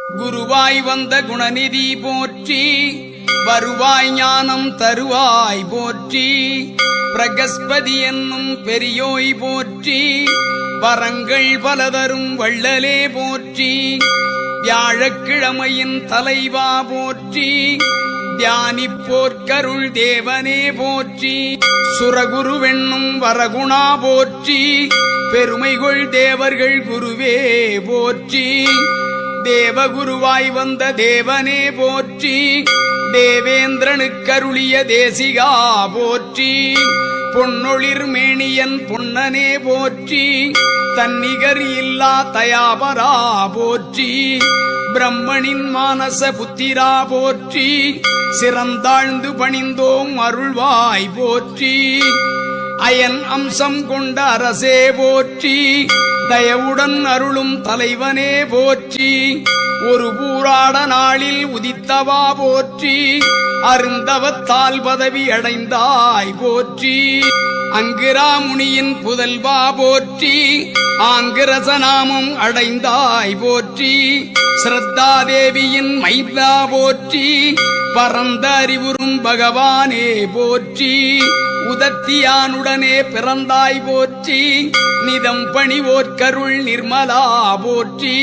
குருவாய் வந்த குணநிதி போற்றி, வருவாய் ஞானம் தருவாய் போற்றி, பிரகஸ்பதி என்னும் பெரியோய் போற்றி, வரங்கள் பலதரும் வள்ளலே போற்றி, வியாழக்கிழமையின் தலைவா போற்றி, தியானிப்போர்க்கருள் தேவனே போற்றி, சுரகுருவென்னும் வரகுணா போற்றி, பெருமைகொள் தேவர்கள் குருவே போற்றி, தேவகுருவாய் வந்த தேவனே போற்றி, தேவேந்திரனுக்கருளிய தேசிகா போற்றி, பொன்னொளிர் மேனியன் பொன்னனே போற்றி, தன்னிகர் இல்லா தயாபரா போற்றி, பிரம்மனின் மானச புத்திரா போற்றி, சிறந்தாழ்ந்து பணிந்தோம் அருள்வாய் போற்றி, அயன் அம்சம் கொண்ட அரசே போற்றி, தயவுடன் அருளும் தலைவனே போற்றி, ஒரு பூராட நாளில் உதித்தவா போற்றி, அருந்தவத்தால் பதவி அடைந்தாய் போற்றி, அங்கிராமுனியின் புதல்வா போற்றி, ஆங்கிரசநாமம் அடைந்தாய் போற்றி, ஸ்ரத்தாதேவியின் மைந்தா போற்றி, பரந்த அறிவுறும் பகவானே போற்றி, உதத்தியானுடனே பிறந்தாய் போற்றி, நிதம் பணிவோர்க்கருள் நிர்மலா போற்றி,